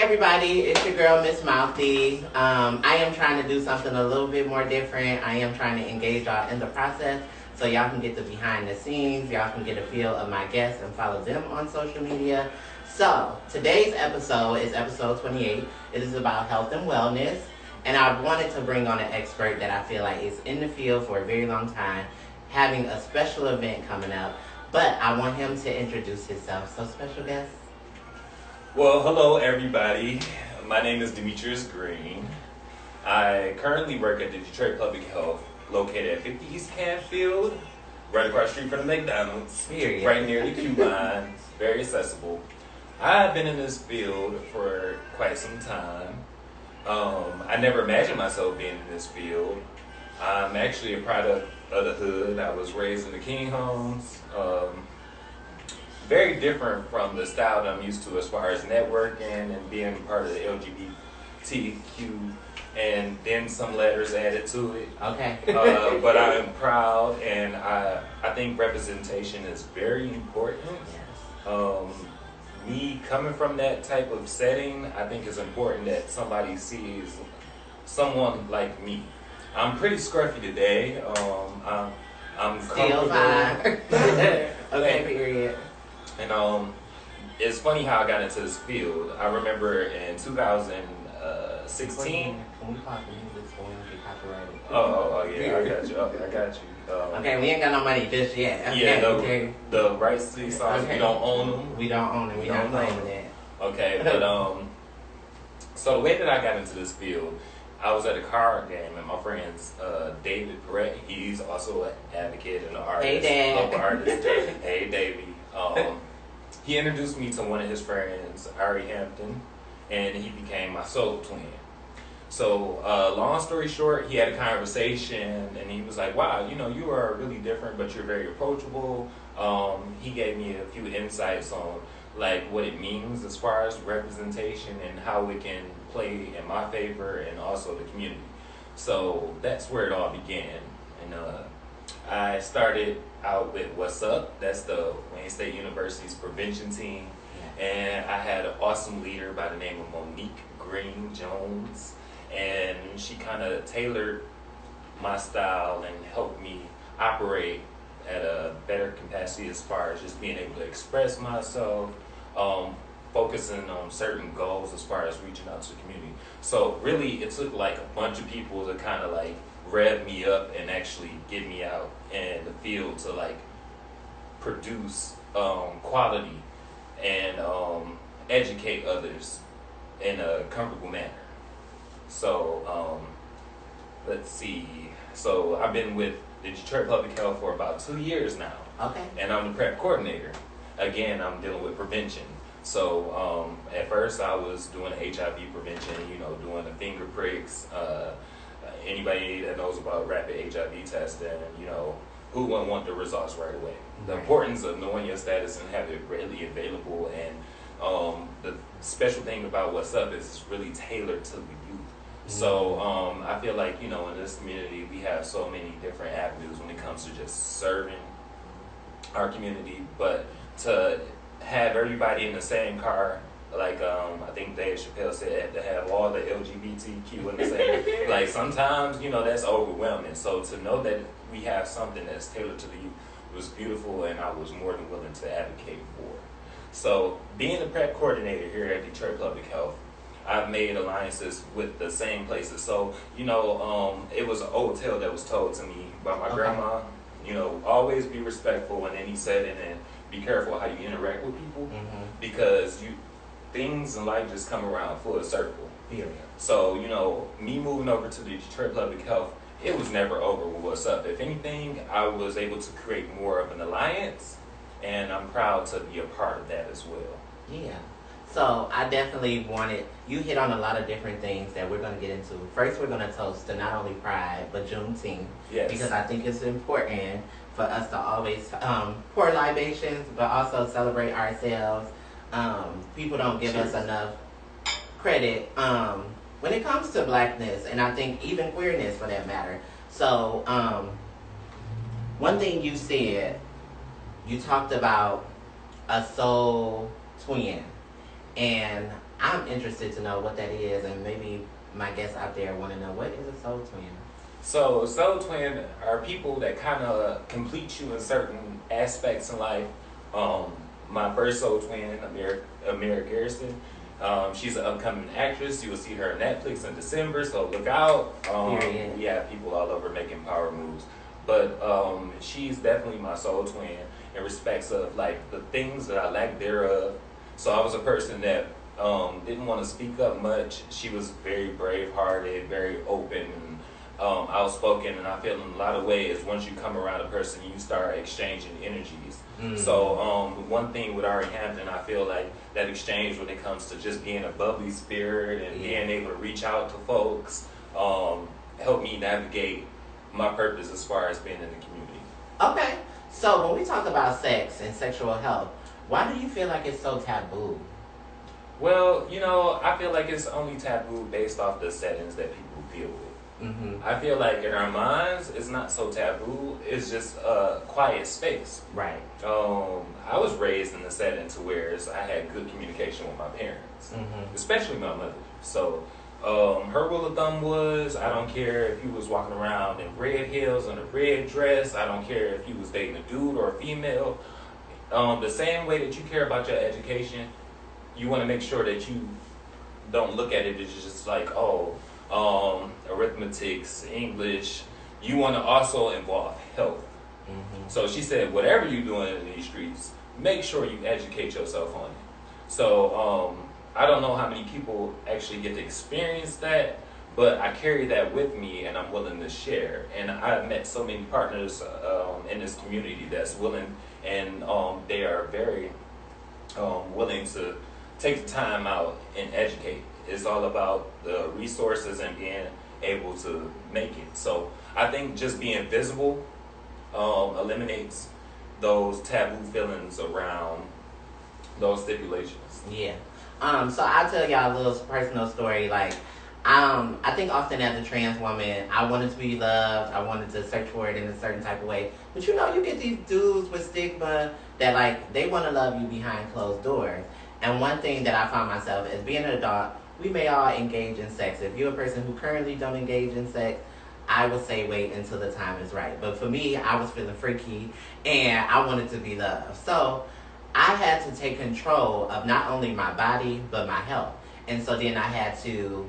everybody, it's your girl, Miss Mouthy. I am trying to do something a little bit more different. I am trying to engage y'all in the process so y'all can get the behind the scenes. Y'all can get a feel of my guests and follow them on social media. So, today's episode is episode 28. It is about health and wellness. And I wanted to bring on an expert that I feel like is in the field for a very long time, having a special event coming up. But I want him to introduce himself. So, special guest. Well, hello everybody. My name is Demetrius Green. I currently work at the Detroit Public Health, located at 50 East Canfield, right across the street from the McDonald's, right near the queue line. Very accessible. I've been in this field for quite some time. I never imagined myself being in this field. I'm actually a product of the hood. I was raised in the King homes. Very different from the style that I'm used to as far as networking and being part of the LGBTQ, and then some letters added to it. Okay. But I am proud, and I think representation is very important. Yes. Me coming from that type of setting, I think it's important that somebody sees someone like me. I'm pretty scruffy today. I'm Still fine. Okay, period. And it's funny how I got into this field. I remember in 2016. Can we pop the music so we don't get copyrighted? Oh yeah, I got you. Okay, I got you. Okay, we ain't got no money just yet. Okay, yeah, okay. The rights to these songs, we don't own them. We don't own them. We don't claim it. Okay, but so the way that I got into this field, I was at a card game, and my friend's David Brett. He's also an advocate and an artist. Hey, Dad. Local artist. Hey, Davey. He introduced me to one of his friends, Ari Hampton, and he became my soul twin. So, long story short, he had a conversation, and he was like, wow, you are really different, but you're very approachable. He gave me a few insights on, like, what it means as far as representation and how it can play in my favor and also the community. So, that's where it all began. And I started out with What's Up. That's the Wayne State University's prevention team. And I had an awesome leader by the name of Monique Green Jones. And she kind of tailored my style and helped me operate at a better capacity as far as just being able to express myself, focusing on certain goals as far as reaching out to the community. So really, it took like a bunch of people to kind of like rev me up and actually get me out in the field to like produce quality and educate others in a comfortable manner. So let's see. So I've been with the Detroit Public Health for about 2 years now. Okay. And I'm the prep coordinator. Again, I'm dealing with prevention. So at first I was doing HIV prevention, doing the finger pricks. Anybody that knows about rapid HIV testing, who wouldn't want the results right away? The importance of knowing your status and having it readily available, and the special thing about What's Up is it's really tailored to the youth. So I feel like, in this community we have so many different avenues when it comes to just serving our community, but to have everybody in the same car, like I think Dave Chappelle said, to have all the LGBTQ in the same, like sometimes, that's overwhelming. So to know that we have something that's tailored to the youth was beautiful, and I was more than willing to advocate for. So being a prep coordinator here at Detroit Public Health, I've made alliances with the same places. So, it was an old tale that was told to me by my grandma, always be respectful in any setting and be careful how you interact with people, because things in life just come around full circle. Yeah. So, me moving over to the Detroit Public Health, it was never over with What's Up. If anything, I was able to create more of an alliance, and I'm proud to be a part of that as well. Yeah. So I definitely you hit on a lot of different things that we're going to get into. First, we're going to toast to not only Pride, but Juneteenth. Yes. Because I think it's important for us to always pour libations, but also celebrate ourselves. People don't give us enough credit when it comes to blackness, and I think even queerness for that matter. So one thing you said, you talked about a soul twin. And I'm interested to know what that is, and maybe my guests out there want to know, what is a soul twin? So, soul twin are people that kind of complete you in certain aspects in life. Um, my first soul twin, Amira Garrison, she's an upcoming actress. You will see her on Netflix in December, so look out. We have people all over making power moves. But she's definitely my soul twin in respects of like the things that I lack thereof. So I was a person that didn't want to speak up much. She was very brave-hearted, very open, and outspoken. And I feel in a lot of ways, once you come around a person, you start exchanging energies. So one thing with Ari Hampton, I feel like that exchange when it comes to just being a bubbly spirit and being able to reach out to folks, helped me navigate my purpose as far as being in the community. Okay, so when we talk about sex and sexual health, why do you feel like it's so taboo? Well, I feel like it's only taboo based off the settings that people deal with. I feel like in our minds, it's not so taboo. It's just a quiet space. Right. I was raised in a setting to where I had good communication with my parents, especially my mother. So her rule of thumb was, I don't care if you was walking around in red heels and a red dress. I don't care if you was dating a dude or a female. The same way that you care about your education, you want to make sure that you don't look at it as just like, arithmetics, English. You want to also involve health. So she said, whatever you're doing in these streets, make sure you educate yourself on it. So I don't know how many people actually get to experience that, but I carry that with me and I'm willing to share. And I've met so many partners in this community that's willing, and they are very willing to take the time out and educate. It's all about the resources and being able to make it. So I think just being visible eliminates those taboo feelings around those stipulations. Yeah. So I'll tell y'all a little personal story. Like, I think often as a trans woman, I wanted to be loved. I wanted to search for it in a certain type of way. But you get these dudes with stigma that, like, they want to love you behind closed doors. And one thing that I found myself as being an adult, we may all engage in sex. If you're a person who currently don't engage in sex, I would say wait until the time is right. But for me, I was feeling freaky and I wanted to be loved. So I had to take control of not only my body, but my health. And so then I had to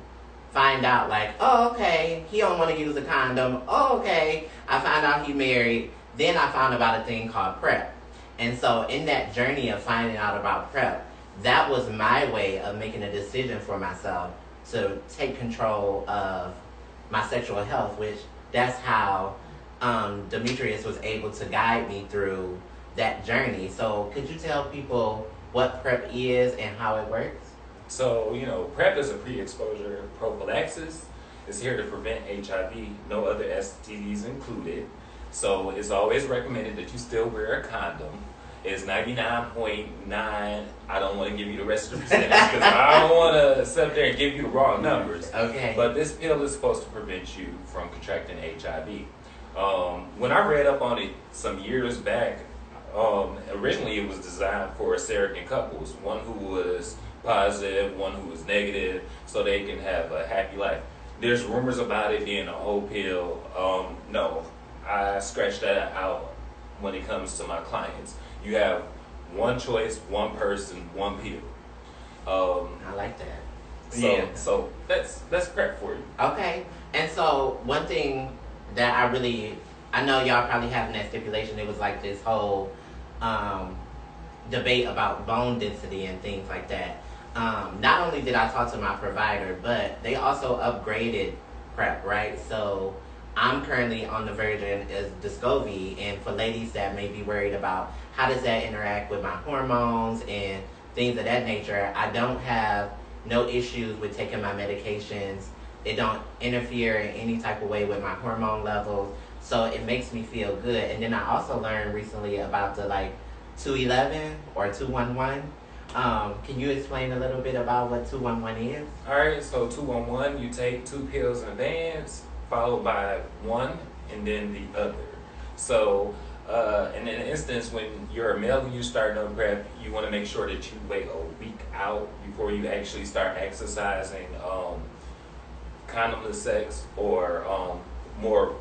find out, like, oh, okay, he don't want to use a condom. Oh, okay, I found out he married. Then I found about a thing called PrEP. And so in that journey of finding out about PrEP, that was my way of making a decision for myself to take control of my sexual health, which that's how Demetrius was able to guide me through that journey. So could you tell people what PrEP is and how it works? So, PrEP is a pre-exposure prophylaxis. It's here to prevent HIV, no other STDs included. So it's always recommended that you still wear a condom. It's 99.9. I don't want to give you the rest of the percentage because I don't want to sit up there and give you the wrong numbers. Okay. But this pill is supposed to prevent you from contracting HIV. When I read up on it some years back, originally it was designed for surrogate couples, one who was positive, one who was negative, so they can have a happy life. There's rumors about it being a whole pill. No, I scratched that out when it comes to my clients. You have one choice, one person, one pill. I like that. So that's PrEP for you. Okay. And so one thing that I know y'all probably having that stipulation, it was like this whole debate about bone density and things like that. Not only did I talk to my provider, but they also upgraded PrEP, right? So I'm currently on the version of Descovy, and for ladies that may be worried about how does that interact with my hormones and things of that nature, I don't have no issues with taking my medications. It don't interfere in any type of way with my hormone levels, so it makes me feel good. And then I also learned recently about the 211 or 211. Can you explain a little bit about what 211 is? All right, so 211, you take 2 pills in advance, followed by one and then the other. So And in an instance, when you're a male and you start no prep, you want to make sure that you wait a week out before you actually start exercising condomless sex or more,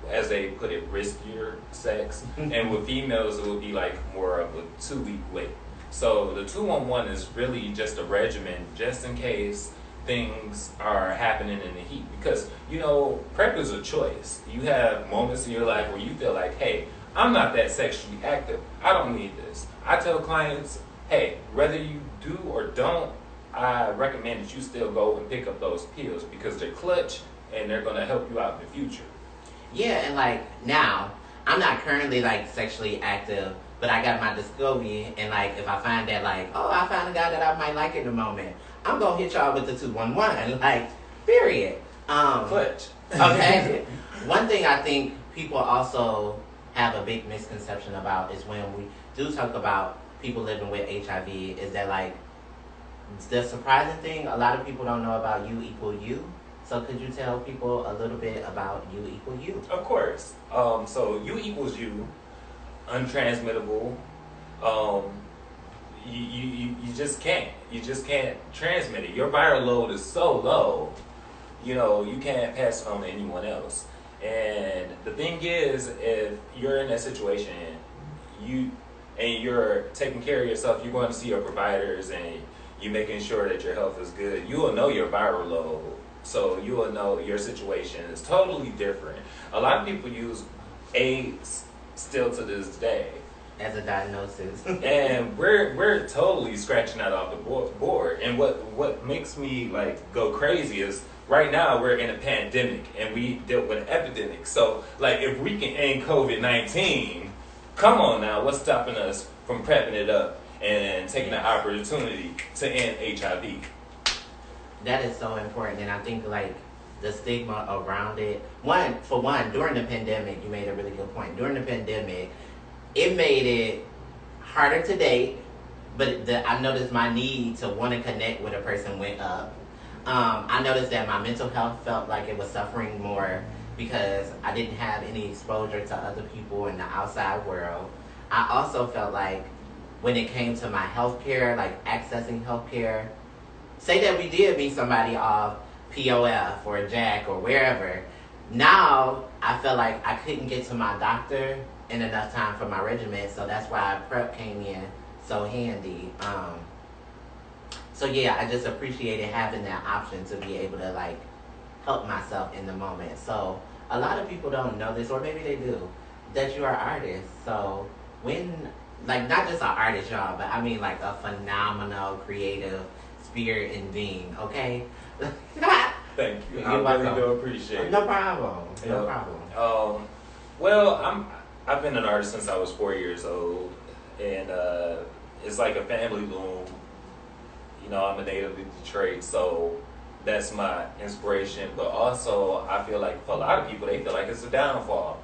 as they put it, riskier sex. And with females, it would be like more of a 2-week wait. So the 2-on-1 is really just a regimen, just in case things are happening in the heat. Because, you know, prep is a choice. You have moments in your life where you feel like, hey, I'm not that sexually active. I don't need this. I tell clients, hey, whether you do or don't, I recommend that you still go and pick up those pills because they're clutch and they're going to help you out in the future. Yeah, and like now, I'm not currently like sexually active, but I got my Discovery, and like if I find that like, oh, I found a guy that I might like in the moment, I'm gonna hit y'all with the 2-1-1, like, period. Clutch. Okay. One thing I think people also have a big misconception about is when we do talk about people living with HIV, is that like the surprising thing a lot of people don't know about U equal U. So could you tell people a little bit about U equal U? Of course. So U equals U, untransmittable. You just can't. You just can't transmit it. Your viral load is so low, you know, you can't pass it on to anyone else. And the thing is, if you're in that situation, you're taking care of yourself, you're going to see your providers and you're making sure that your health is good, you will know your viral load. So you will know your situation is totally different. A lot of people use AIDS still to this day as a diagnosis. And we're totally scratching that off the board. And what makes me like go crazy is right now we're in a pandemic and we dealt with an epidemic. So like if we can end COVID-19, come on now, what's stopping us from prepping it up and taking the opportunity to end HIV? That is so important, and I think like the stigma around it. For one, during the pandemic, you made a really good point. During the pandemic, it made it harder to date, but I noticed my need to want to connect with a person went up. I noticed that my mental health felt like it was suffering more because I didn't have any exposure to other people in the outside world. I also felt like when it came to my healthcare, like accessing healthcare, say that we did meet somebody off POF or Jack or wherever, now I felt like I couldn't get to my doctor in enough time for my regimen, so that's why prep came in so handy. So yeah, I just appreciated having that option to be able to like help myself in the moment. So a lot of people don't know this, or maybe they do, that you are artists. So when, like, not just an artist, y'all, but I mean like a phenomenal creative spirit and being, okay? Thank you. I really do appreciate it. No problem. No problem. Well, I've been an artist since I was 4 years old, and it's like a family loom. You know, I'm a native of Detroit, so that's my inspiration. But also, I feel like for a lot of people, they feel like it's a downfall.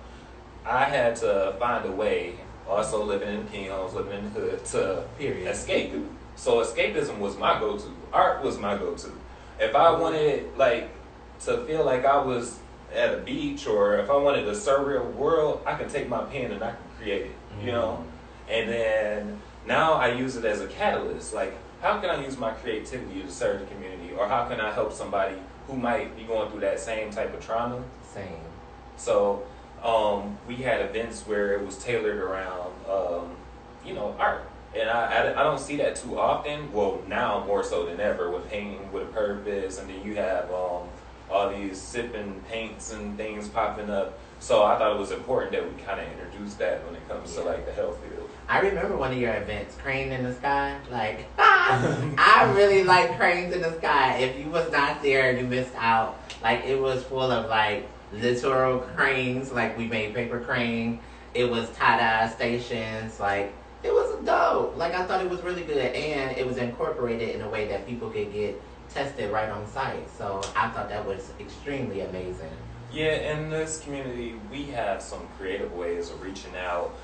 I had to find a way, also living in the teen homes, living in the hood, to escape. So escapism was my go-to. Art was my go-to. If I wanted, like, to feel like I was at a beach, or if I wanted a surreal world, I can take my pen and I can create it, you know? And then now I use it as a catalyst. Like, how can I use my creativity to serve the community? Or how can I help somebody who might be going through that same type of trauma? Same. So we had events where it was tailored around, you know, art. And I don't see that too often. Well, now more so than ever, with painting with a purpose, and then you have all these sipping paints and things popping up. So I thought it was important that we kind of introduce that when it comes to like the health field. I remember one of your events, Crane in the Sky. Like, I really like Cranes in the Sky. If you was not there, you missed out. Like, it was full of like literal cranes. Like, we made paper crane. It was tie-dye stations. Like, it was dope. Like, I thought it was really good, and it was incorporated in a way that people could get tested right on site. So I thought that was extremely amazing. Yeah, in this community, we have some creative ways of reaching out.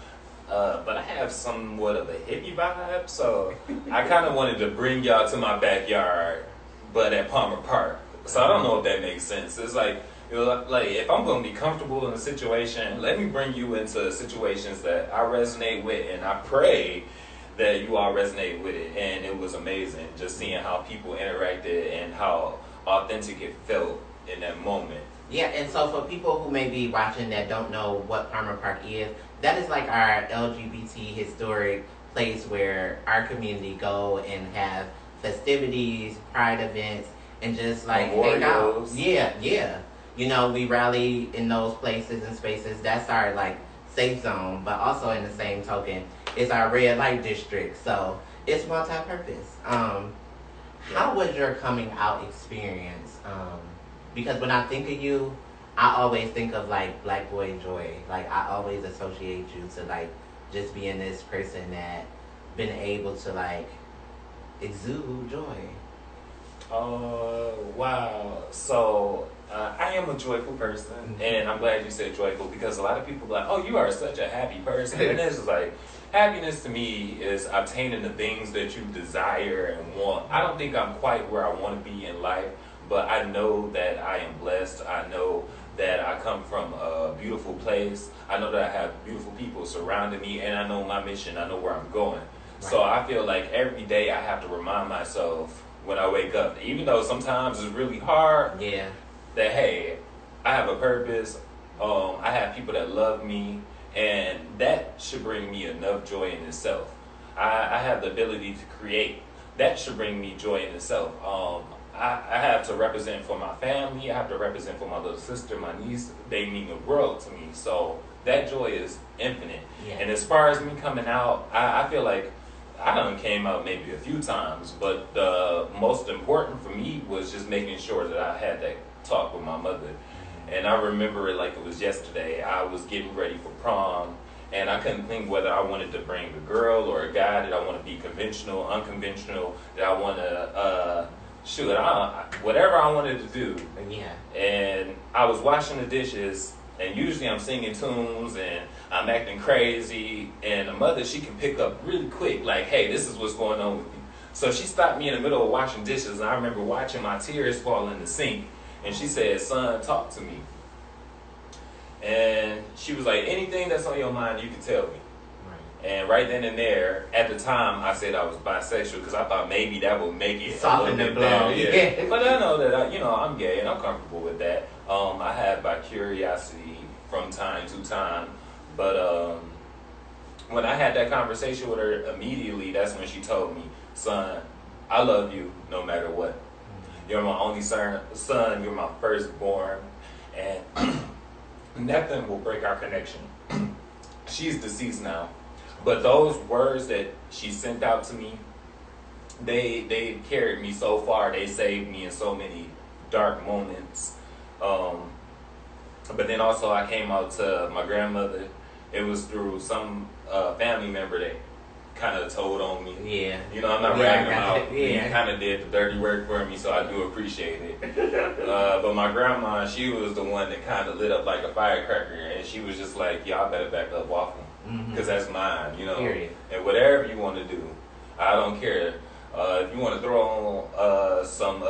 But I have somewhat of a hippie vibe, so I kind of wanted to bring y'all to my backyard, but at Palmer Park. So I don't know if that makes sense. It's like, Like, if I'm going to be comfortable in a situation, let me bring you into situations that I resonate with, and I pray that you all resonate with it. And it was amazing just seeing how people interacted and how authentic it felt in that moment. Yeah, and so for people who may be watching that don't know what Palmer Park is, that is like our LGBT historic place where our community go and have festivities, pride events, and just like hang out. Yeah. You know, we rally in those places and spaces. That's our like safe zone, but also in the same token, it's our red light district. So it's multi-purpose. How was your coming out experience? Because when I think of you, I always think of like Black Boy Joy. Like I always associate you to like just being this person that been able to like exude joy. Wow. So I am a joyful person, and I'm glad you said joyful, because a lot of people are like, oh, you are such a happy person. And it's just like, happiness to me is obtaining the things that you desire and want. I don't think I'm quite where I want to be in life, but I know that I am blessed. I know that I come from a beautiful place. I know that I have beautiful people surrounding me, and I know my mission. I know where I'm going. Right. So I feel like every day I have to remind myself when I wake up, even though sometimes it's really hard, that hey, I have a purpose. I have people that love me, and that should bring me enough joy in itself. I have the ability to create. That should bring me joy in itself. I have to represent for my family. I have to represent for my little sister, my niece. They mean the world to me. So that joy is infinite. Yeah. And as far as me coming out, I feel like I done came out maybe a few times, but the most important for me was just making sure that I had that talk with my mother. And I remember it like it was yesterday. I was getting ready for prom, and I couldn't think whether I wanted to bring a girl or a guy. Did I want to be conventional, unconventional? Did I want to whatever I wanted to do. Yeah. And I was washing the dishes, and usually I'm singing tunes and I'm acting crazy, and the mother, she can pick up really quick, like, hey, this is what's going on with you. So she stopped me in the middle of washing dishes, and I remember watching my tears fall in the sink, and she said, son, talk to me. And she was like, anything that's on your mind, you can tell me. And right then and there, at the time, I said I was bisexual because I thought maybe that would make it soften the blow. Yeah. But I know that I'm gay and I'm comfortable with that. I have by curiosity from time to time, but when I had that conversation with her, immediately that's when she told me, "Son, I love you no matter what. You're my only son. You're my firstborn, and nothing will break our connection." She's deceased now. But those words that she sent out to me, they carried me so far. They saved me in so many dark moments. But then also I came out to my grandmother. It was through some family member that kind of told on me. Yeah. You know, I'm not ragging out. Yeah. He kind of did the dirty work for me, so I do appreciate it. But my grandma, she was the one that kind of lit up like a firecracker, and she was just like, y'all better back up off him. Because that's mine, you know. Period. And whatever you want to do, I don't care. If you want to throw on some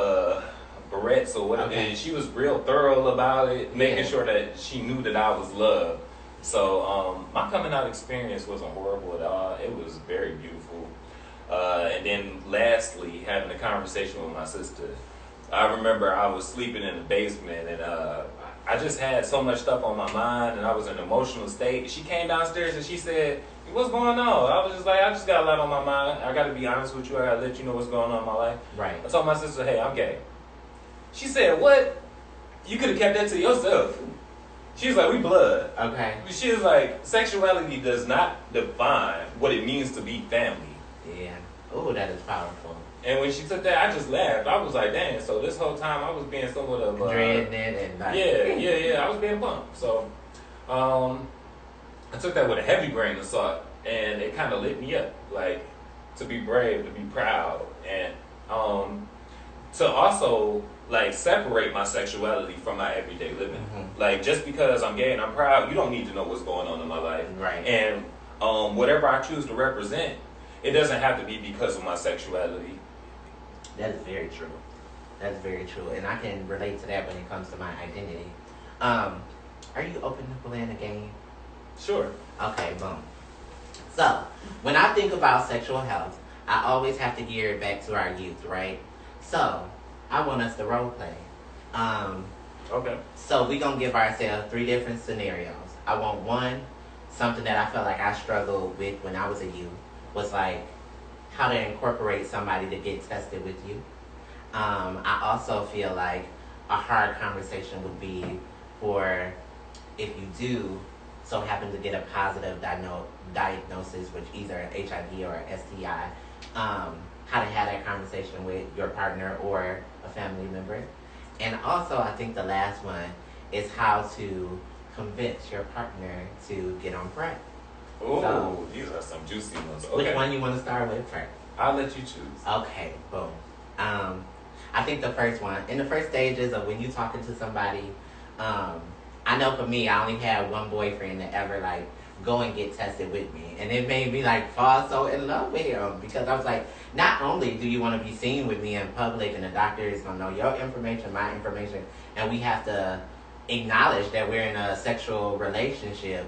barrettes or whatever, and she was real thorough about it, making sure that she knew that I was loved. So my coming out experience wasn't horrible at all. It was very beautiful. And then lastly, having a conversation with my sister. I remember I was sleeping in the basement, and I just had so much stuff on my mind, and I was in an emotional state. She came downstairs and she said, what's going on? I was just like, I just got a lot on my mind. I got to be honest with you. I got to let you know what's going on in my life. Right. I told my sister, hey, I'm gay. She said, what? You could have kept that to yourself. She was like, we blood. Okay. She was like, sexuality does not define what it means to be family. Yeah. Oh, that is powerful. And when she took that, I just laughed. I was like, dang, so this whole time I was being somewhat of dreading it and like, yeah, I was being bumped. So I took that with a heavy grain of salt, and it kind of lit me up, like, to be brave, to be proud, and to also, like, separate my sexuality from my everyday living. Mm-hmm. Like, just because I'm gay and I'm proud, you don't need to know what's going on in my life. Right. And whatever I choose to represent, it doesn't have to be because of my sexuality. That is very true. That's very true. And I can relate to that when it comes to my identity. Are you open to playing a game? Sure. Okay, boom. So, when I think about sexual health, I always have to gear it back to our youth, right? So, I want us to role play. Okay. So, we're going to give ourselves 3 different scenarios. I want one, something that I felt like I struggled with when I was a youth, was like how to incorporate somebody to get tested with you. I also feel like a hard conversation would be for if you do so happen to get a positive diagnosis, which either HIV or STI, how to have that conversation with your partner or a family member. And also, I think the last one is how to convince your partner to get on PrEP. Oh, So, these are some juicy ones. Okay. Which one you want to start with first? I'll let you choose. Okay, boom. I think the first one, in the first stages of when you talking to somebody, I know for me, I only had one boyfriend that ever like go and get tested with me, and it made me like fall so in love with him because I was like, not only do you want to be seen with me in public, and the doctor is gonna know your information, my information, and we have to acknowledge that we're in a sexual relationship,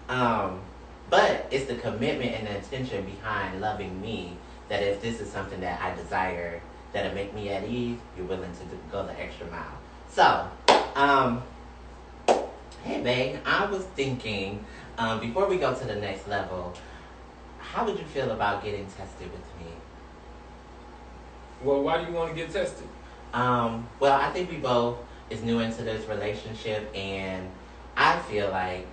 but it's the commitment and the intention behind loving me that if this is something that I desire that'll make me at ease, you're willing to go the extra mile. So, hey babe, I was thinking, before we go to the next level, how would you feel about getting tested with me? Well, why do you want to get tested? Well, I think we both is new into this relationship, and I feel like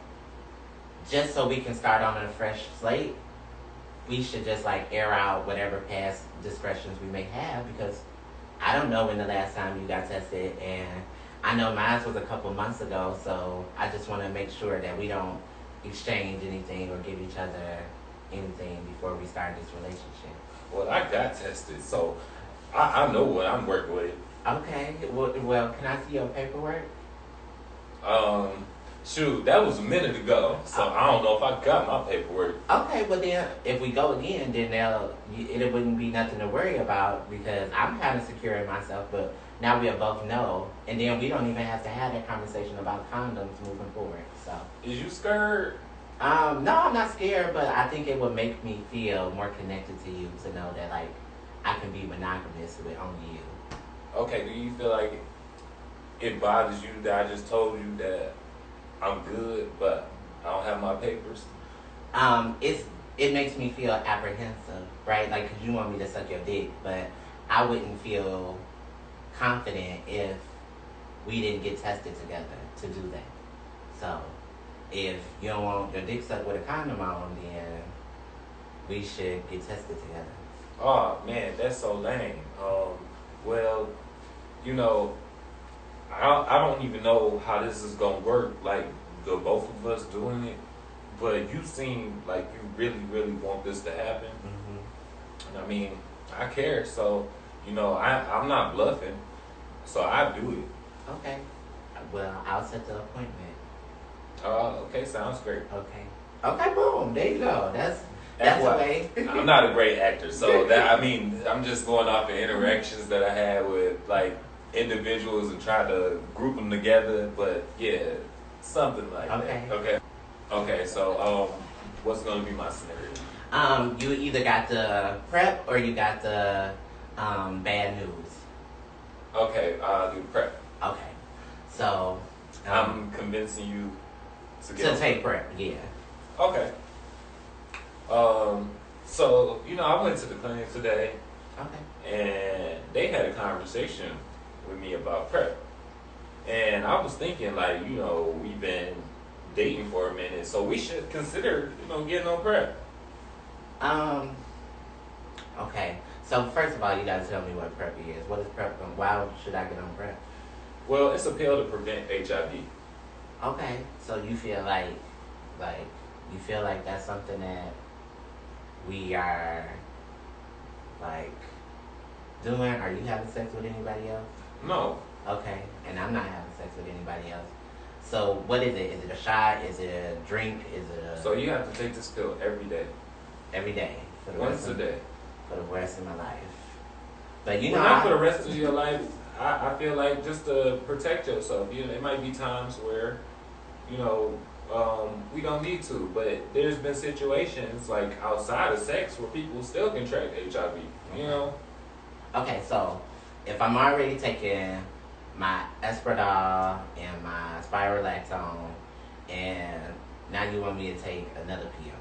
just so we can start on a fresh slate, we should just like air out whatever past discretions we may have, because I don't know when the last time you got tested, and I know mine was a couple months ago, so I just want to make sure that we don't exchange anything or give each other anything before we start this relationship. Well, I got tested, so I know what I'm working with. Okay, well, can I see your paperwork? Shoot, that was a minute ago, so I don't know if I got my paperwork. Okay, well then, if we go again, then it wouldn't be nothing to worry about because I'm kind of secure in myself, but now we both know, and then we don't even have to have that conversation about condoms moving forward, so. Is you scared? No, I'm not scared, but I think it would make me feel more connected to you to know that, like, I can be monogamous with only you. Okay, do you feel like it bothers you that I just told you that I'm good, but I don't have my papers? It makes me feel apprehensive, right? Like, because you want me to suck your dick, but I wouldn't feel confident if we didn't get tested together to do that. So, if you don't want your dick sucked with a condom on, then we should get tested together. Oh, man, that's so lame. Well, you know, I don't even know how this is going to work, like, the both of us doing it, but you seem like you really, really want this to happen. Mm-hmm. And I mean, I care, so, you know, I'm not bluffing, so I do it. Okay. Well, I'll set the appointment. Okay, sounds great. Okay, boom, there you go. That's the way. I'm not a great actor, so I'm just going off the interactions that I had with, like, individuals and try to group them together, but yeah, something like that. Okay, so what's going to be my scenario? You either got the PrEP or you got the bad news. Okay, I'll do PrEP. Okay, so I'm convincing you to take PrEP, yeah. Okay. So, you know, I went to the clinic today. Okay. And they had a conversation with me about PrEP. And I was thinking, like, you know, we've been dating for a minute, so we should consider, you know, getting on PrEP. Okay. So, first of all, you gotta tell me what PrEP is. What is PrEP? Why should I get on PrEP? Well, it's a pill to prevent HIV. Okay. So, you feel like that's something that we are, like, doing? Are you having sex with anybody else? No. Okay, and I'm not having sex with anybody else. So what is it? Is it a shot? Is it a drink? Is it a... So you have to take this pill every day. Every day? Once a day. For the rest of my life. But you know... Not for the rest of your life. I feel like just to protect yourself, you know, there might be times where, you know, we don't need to, but there's been situations like outside of sex where people still contract HIV, you know? Okay, so if I'm already taking my Espradol and my Spirolactone, and now you want me to take another pill,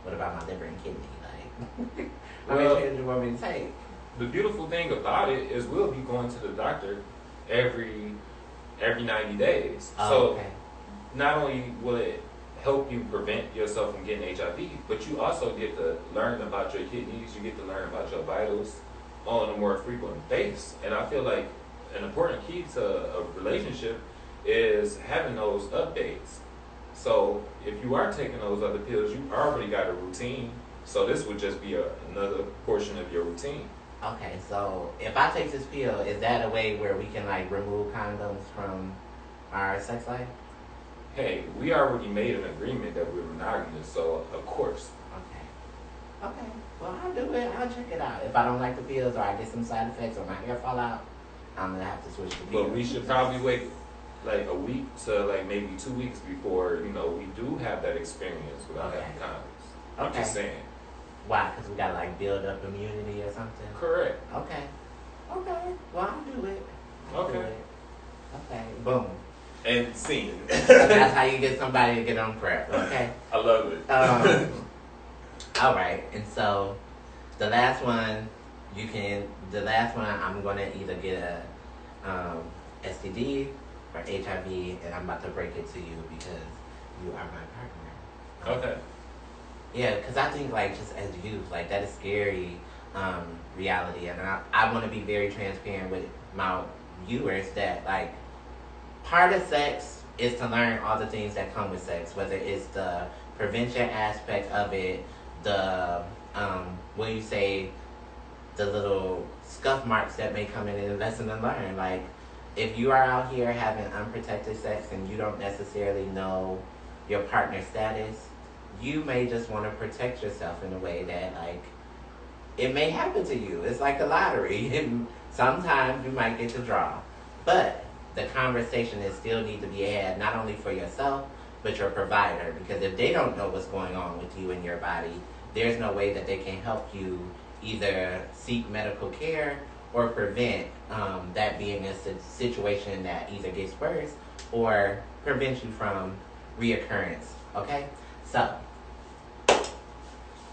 what about my liver and kidney? Like, how many pills do you want me to take? The beautiful thing about it is we'll be going to the doctor every 90 days. Oh, so okay. Not only will it help you prevent yourself from getting HIV, but you also get to learn about your kidneys, you get to learn about your vitals on a more frequent basis. And I feel like an important key to a relationship is having those updates. So if you are taking those other pills, you already got a routine. So this would just be another portion of your routine. Okay, so if I take this pill, is that a way where we can like remove condoms from our sex life? Hey, we already made an agreement that we're monogamous, so of course. Okay, well I'll do it. I'll check it out. If I don't like the pills or I get some side effects or my hair fall out, I'm gonna have to switch the pills. But we should probably wait like a week to like maybe 2 weeks before, you know, we do have that experience without having condoms. I'm just saying. Why? Because we gotta like build up immunity or something? Correct. Okay. Well, I'll do it. Okay. Boom. And scene. That's how you get somebody to get on PrEP. Okay. I love it. All right. And so the last one, I'm gonna either get a STD or HIV, and I'm about to break it to you because you are my partner. Okay. Yeah, because I think, like, just as youth, like, that is scary reality. And I want to be very transparent with my viewers that, like, part of sex is to learn all the things that come with sex, whether it's the prevention aspect of it, the, what you say, the little scuff marks that may come in and lesson to learn. Like, if you are out here having unprotected sex and you don't necessarily know your partner's status, you may just want to protect yourself in a way that, like, it may happen to you. It's like a lottery. And sometimes you might get to draw. But the conversation is still need to be had, not only for yourself, but your provider. Because if they don't know what's going on with you and your body, there's no way that they can help you either seek medical care or prevent that being a situation that either gets worse or prevents you from reoccurrence. Okay? So,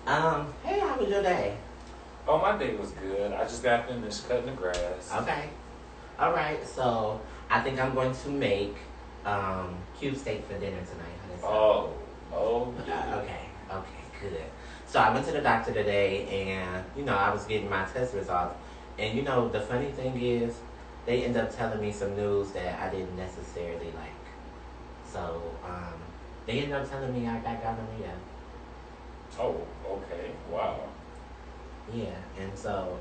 hey, how was your day? Oh, my day was good. I just got finished cutting the grass. Okay. All right. So, I think I'm going to make cube steak for dinner tonight. Oh, yeah. Okay, good. So, I went to the doctor today, and, you know, I was getting my test results. And, you know, the funny thing is, they end up telling me some news that I didn't necessarily like. So, they ended up telling me I got gonorrhea. Oh, okay. Wow. Yeah, and so,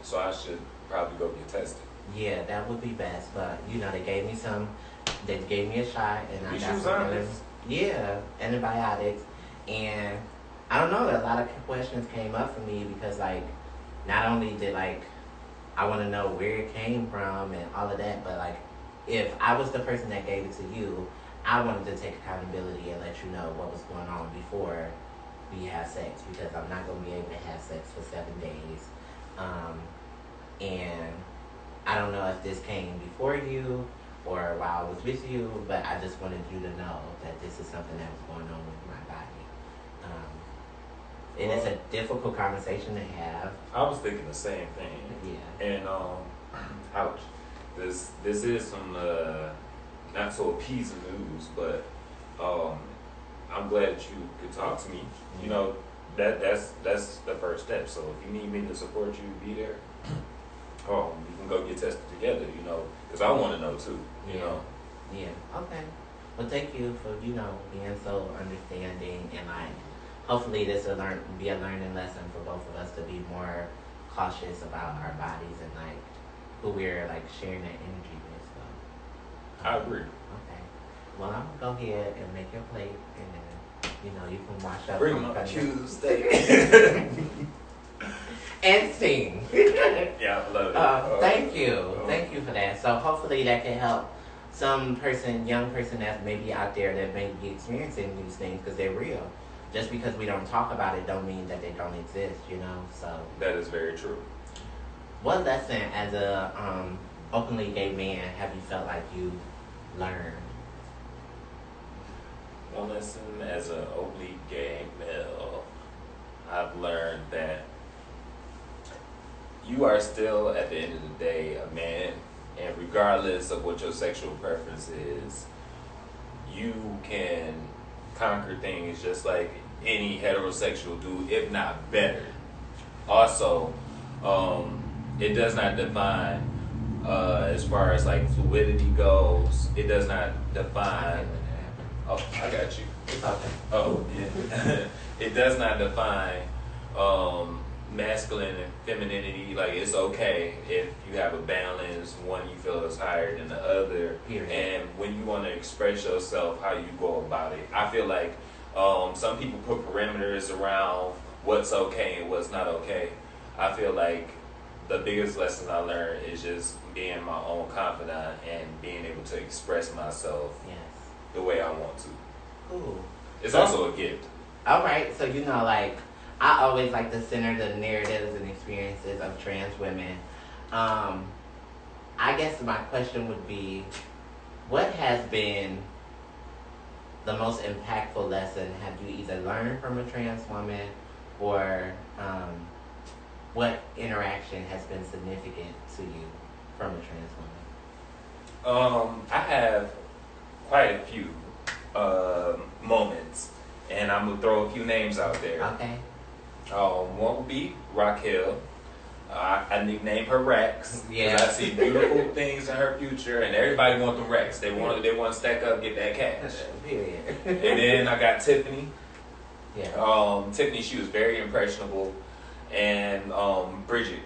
So I should probably go get tested. Yeah, that would be best. But, you know, they gave me a shot, and I got some antibiotics. And I don't know, a lot of questions came up for me because, like, not only did, like, I want to know where it came from and all of that, but, like, if I was the person that gave it to you, I wanted to take accountability and let you know what was going on before we have sex, because I'm not going to be able to have sex for 7 days. And I don't know if this came before you or while I was with you, but I just wanted you to know that this is something that was going on with my body. And it's a difficult conversation to have. I was thinking the same thing. Yeah. And, ouch. This is some not so appeasing news, but I'm glad that you could talk to me. You know, that's the first step. So if you need me to support you, be there. We can go get tested together, you know, because I want to know too, you know. Yeah. Okay. Well, thank you for, you know, being so understanding, and like, hopefully this will be a learning lesson for both of us to be more cautious about our bodies and like who we're like sharing that energy with. So I agree. Okay. Well, I'm gonna go ahead and make your plate, and then, you know, you can wash up. Bring my Tuesday. And sing. Yeah, I love it. Thank you. Thank you for that. So hopefully that can help some young person that's maybe out there that may be experiencing these things because they're real. Just because we don't talk about it don't mean that they don't exist, So that is very true. what lesson as a openly gay man have you felt like you learned? One lesson as an openly gay male, I've learned that you are still, at the end of the day, a man, and regardless of what your sexual preference is, you can conquer things just like any heterosexual dude, if not better. Also, it does not define, as far as like fluidity goes, it does not define. Oh, I got you. Okay. Oh, yeah. It does not define masculine and femininity. Like, it's okay if you have a balance, one you feel is higher than the other. Period. And when you want to express yourself, how you go about it. I feel like some people put parameters around what's okay and what's not okay. I feel like the biggest lesson I learned is just being my own confidant and being able to express myself the way I want to. Cool. It's also a gift. All right, so like I always like to center the narratives and experiences of trans women. I guess my question would be, what has been the most impactful lesson have you either learned from a trans woman or what interaction has been significant to you from a trans woman? I have quite a few moments, and I'm gonna throw a few names out there. Okay. One would be Raquel. I nicknamed her Rex because Yeah. I see beautiful things in her future, and everybody want the Rex. They want to stack up, get that cash. Period. And then I got Tiffany. Yeah. Tiffany, she was very impressionable, and Bridget.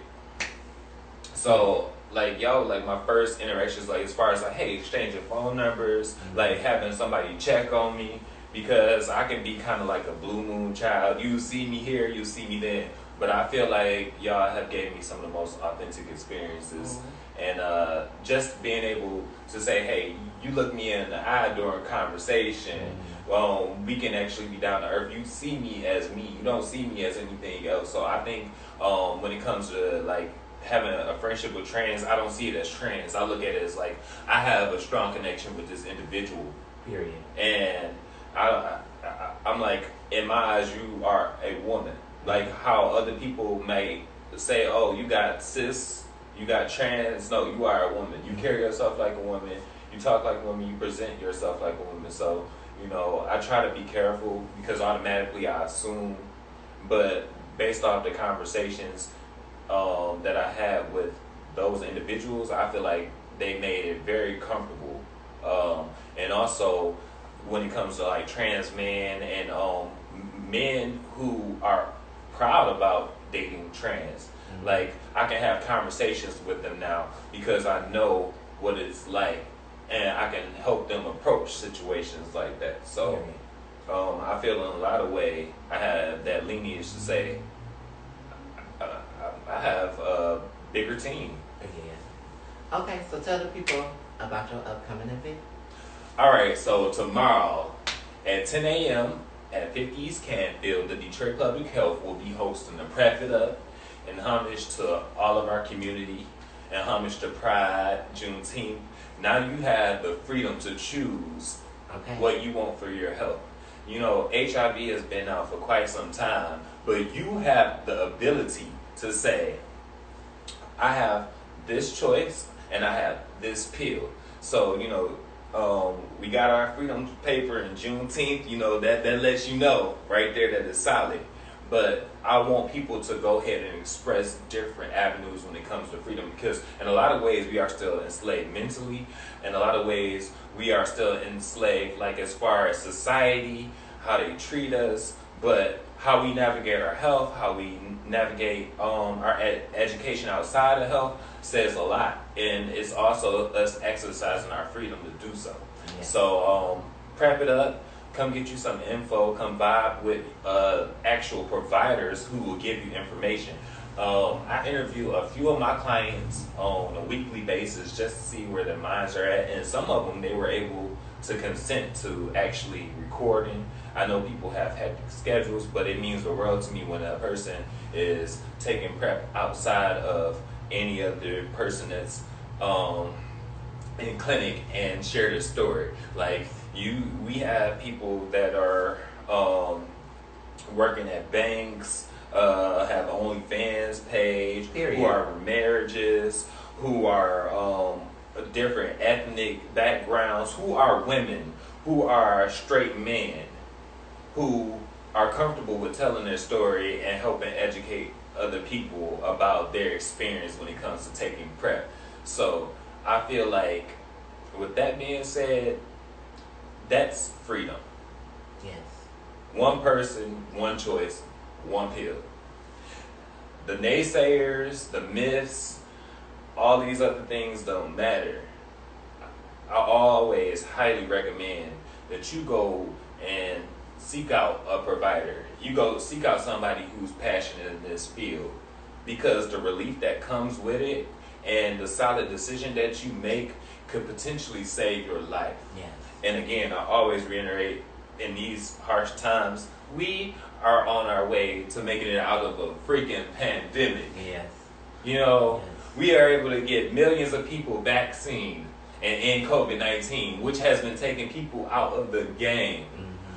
So like my first interactions, like as far as like, hey, exchanging phone numbers, like having somebody check on me, because I can be kind of like a blue moon child. You see me here, you see me then. But I feel like y'all have gave me some of the most authentic experiences. And just being able to say, hey, you look me in the eye during conversation, we can actually be down to earth. You see me as me. You don't see me as anything else. So I think when it comes to like having a friendship with trans, I don't see it as trans. I look at it as like I have a strong connection with this individual. Period. And I'm like, in my eyes, you are a woman. Like how other people may say, oh, you got cis, you got trans. No, you are a woman. You carry yourself like a woman. You talk like a woman. You present yourself like a woman. So, I try to be careful because automatically I assume. But based off the conversations that I had with those individuals, I feel like they made it very comfortable. And also, when it comes to like trans men and men who are proud about dating trans, like I can have conversations with them now because I know what it's like, and I can help them approach situations like that. So I feel in a lot of ways I have that lineage to say I have a bigger team. Yeah. Okay, so tell the people about your upcoming event. All right, so tomorrow at 10 a.m. at 50 East Canfield, the Detroit Public Health will be hosting a Prep It Up in homage to all of our community and homage to Pride, Juneteenth. Now you have the freedom to choose what you want for your health. HIV has been out for quite some time, but you have the ability to say, I have this choice and I have this pill. So, we got our freedom paper in Juneteenth, that lets you know right there that it's solid. But I want people to go ahead and express different avenues when it comes to freedom, because in a lot of ways we are still enslaved mentally. In a lot of ways we are still enslaved, like as far as society, how they treat us, but how we navigate our health, how we navigate our education outside of health says a lot. And it's also us exercising our freedom to do so. Yeah. So Prep It Up, come get you some info, come vibe with actual providers who will give you information. I interview a few of my clients on a weekly basis just to see where their minds are at, and some of them they were able to consent to actually recording. I know people have hectic schedules, but it means the world to me when a person is taking prep outside of any other person that's in clinic and share their story. Like we have people that are working at banks, have OnlyFans page, Period. who are marriages, who are different ethnic backgrounds, who are women, who are straight men, who are comfortable with telling their story and helping educate other people about their experience when it comes to taking prep. So I feel like, with that being said, that's freedom. Yes. One person, one choice, one pill. The naysayers, the myths, all these other things don't matter. I always highly recommend that you go and seek out a provider. You go seek out somebody who's passionate in this field, because the relief that comes with it and the solid decision that you make could potentially save your life. Yes. And again, I always reiterate, in these harsh times, we are on our way to making it out of a freaking pandemic. Yes. You know, Yes. we are able to get millions of people vaccinated and end COVID-19, which has been taking people out of the game.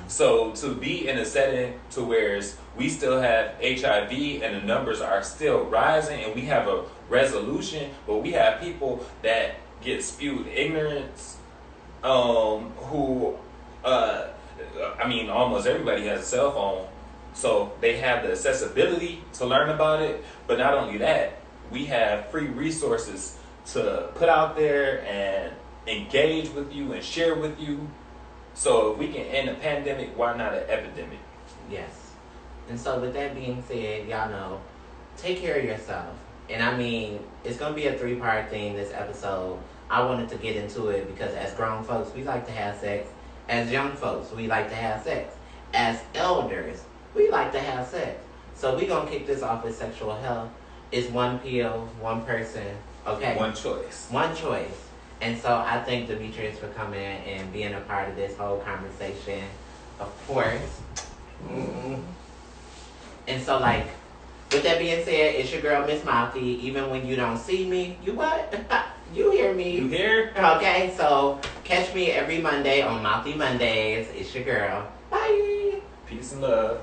So to be in a setting to where we still have HIV and the numbers are still rising and we have a resolution, but we have people that get spewed ignorance, who, almost everybody has a cell phone, so they have the accessibility to learn about it. But not only that, we have free resources to put out there and engage with you and share with you. So if we can end a pandemic, why not an epidemic? Yes. And so with that being said, y'all know, take care of yourself. And I mean, it's going to be a 3-part thing this episode. I wanted to get into it because as grown folks, we like to have sex. As young folks, we like to have sex. As elders, we like to have sex. So we're going to kick this off with sexual health. It's one pill, one person, okay? One choice. One choice. And so I thank Demetrius for coming and being a part of this whole conversation, of course. Mm-hmm. And so, like, with that being said, it's your girl, Miss Mouthy. Even when you don't see me, you what? You hear me. You hear? Okay, so catch me every Monday on Mouthy Mondays. It's your girl. Bye. Peace and love.